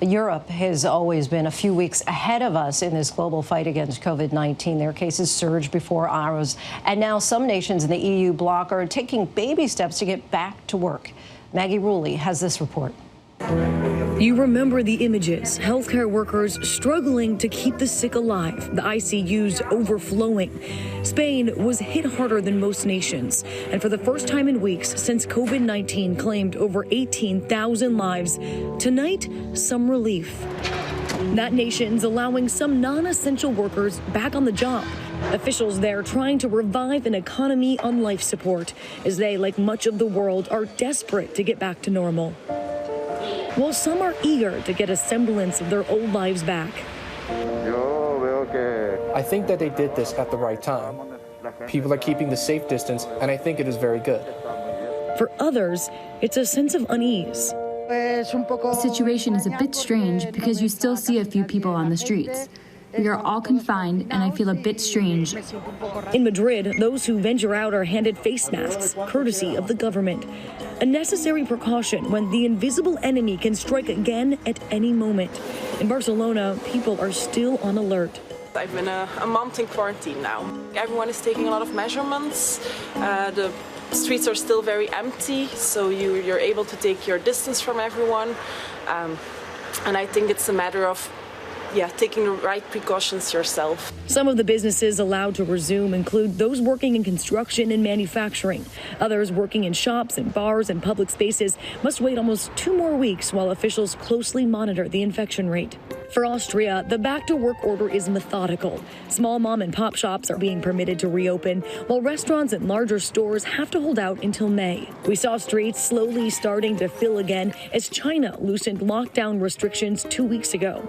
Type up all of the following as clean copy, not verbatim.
Europe has always been a few weeks ahead of us in this global fight against COVID-19. Their cases surged before ours, and now some nations in the EU bloc are taking baby steps to get back to work. Maggie Rulli has this report. You remember the images, healthcare workers struggling to keep the sick alive, the ICUs overflowing. Spain was hit harder than most nations, and for the first time in weeks since COVID-19 claimed over 18,000 lives, tonight, some relief. That nation's allowing some non-essential workers back on the job. Officials there trying to revive an economy on life support, as they, like much of the world, are desperate to get back to normal. While some are eager to get a semblance of their old lives back. I think that they did this at the right time. People are keeping the safe distance, and I think it is very good. For others, it's a sense of unease. The situation is a bit strange because you still see a few people on the streets. We are all confined, and I feel a bit strange. In Madrid, those who venture out are handed face masks, courtesy of the government. A necessary precaution when the invisible enemy can strike again at any moment. In Barcelona, people are still on alert. I've been a month in quarantine now. Everyone is taking a lot of measurements. The streets are still very empty, so you're able to take your distance from everyone. And I think it's a matter of taking the right precautions yourself. Some of the businesses allowed to resume include those working in construction and manufacturing. Others working in shops and bars and public spaces must wait almost 2 more weeks while officials closely monitor the infection rate. For Austria, the back-to-work order is methodical. Small mom-and-pop shops are being permitted to reopen, while restaurants and larger stores have to hold out until May. We saw streets slowly starting to fill again as China loosened lockdown restrictions 2 weeks ago.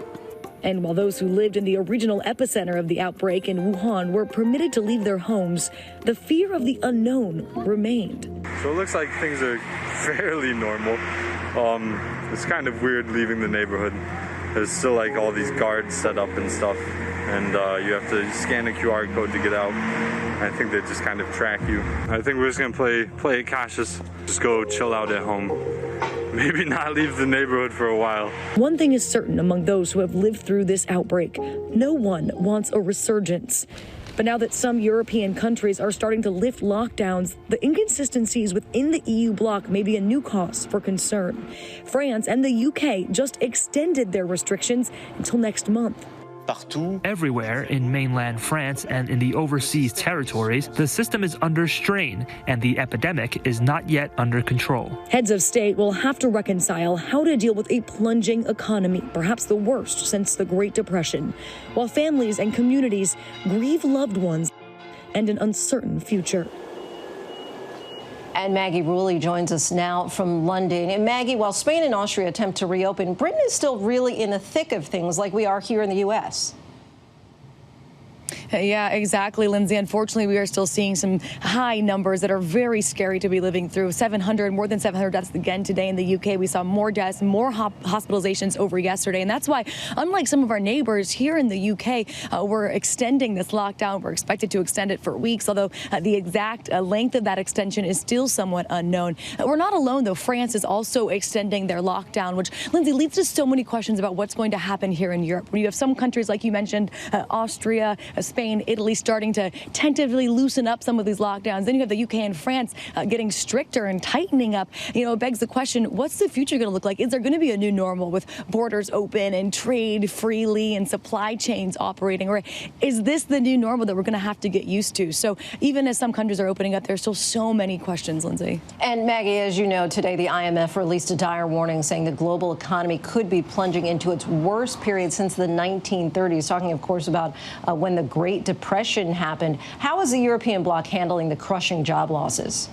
And while those who lived in the original epicenter of the outbreak in Wuhan were permitted to leave their homes, the fear of the unknown remained. So it looks like things are fairly normal. It's kind of weird leaving the neighborhood. There's still like all these guards set up and stuff, and you have to scan a QR code to get out. I think they just kind of track you. I think we're just gonna play it cautious. Just go chill out at home. Maybe not leave the neighborhood for a while. One thing is certain among those who have lived through this outbreak: no one wants a resurgence. But now that some European countries are starting to lift lockdowns, the inconsistencies within the EU bloc may be a new cause for concern. France and the UK just extended their restrictions until next month. Everywhere in mainland France and in the overseas territories, the system is under strain and the epidemic is not yet under control. Heads of state will have to reconcile how to deal with a plunging economy, perhaps the worst since the Great Depression, while families and communities grieve loved ones and an uncertain future. And Maggie Rulli joins us now from London. And Maggie, while Spain and Austria attempt to reopen, Britain is still really in the thick of things like we are here in the U.S. Yeah, exactly, Lindsay. Unfortunately, we are still seeing some high numbers that are very scary to be living through. More than 700 deaths again today in the UK. We saw more deaths, more hospitalizations over yesterday. And that's why, unlike some of our neighbors here in the UK, we're extending this lockdown. We're expected to extend it for weeks, although the exact length of that extension is still somewhat unknown. We're not alone, though. France is also extending their lockdown, which, Lindsay, leads to so many questions about what's going to happen here in Europe. When you have some countries, like you mentioned, Austria, Spain, Italy starting to tentatively loosen up some of these lockdowns. Then you have the UK and France getting stricter and tightening up. You know, it begs the question, what's the future going to look like? Is there going to be a new normal with borders open and trade freely and supply chains operating? Or is this the new normal that we're going to have to get used to? So even as some countries are opening up, there's still so many questions, Lindsay. And Maggie, as you know, today the IMF released a dire warning saying the global economy could be plunging into its worst period since the 1930s, talking, of course, about when the Great Depression happened. How is the European bloc handling the crushing job losses?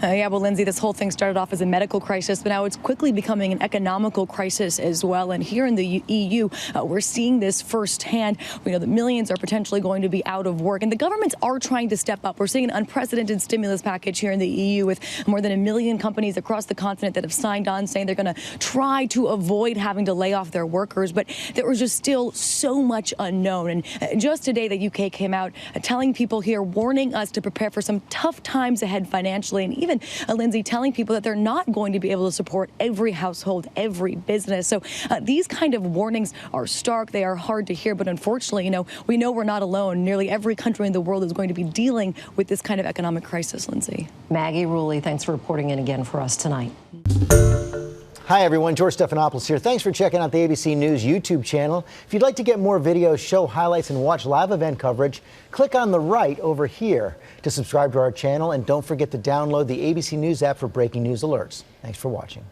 Yeah, well, Lindsay, this whole thing started off as a medical crisis, but now it's quickly becoming an economical crisis as well. And here in the EU, we're seeing this firsthand. We know that millions are potentially going to be out of work, and the governments are trying to step up. We're seeing an unprecedented stimulus package here in the EU with more than 1 million companies across the continent that have signed on, saying they're going to try to avoid having to lay off their workers. But there was just still so much unknown. And just today, the UK came out telling people here, warning us to prepare for some tough times ahead financially, and even even, Lindsay, telling people that they're not going to be able to support every household, every business. So these kind of warnings are stark. They are hard to hear. But unfortunately, we know we're not alone. Nearly every country in the world is going to be dealing with this kind of economic crisis, Lindsay. Maggie Rulli, thanks for reporting in again for us tonight. Hi, everyone. George Stephanopoulos here. Thanks for checking out the ABC News YouTube channel. If you'd like to get more videos, show highlights, and watch live event coverage, click on the right over here to subscribe to our channel. And don't forget to download the ABC News app for breaking news alerts. Thanks for watching.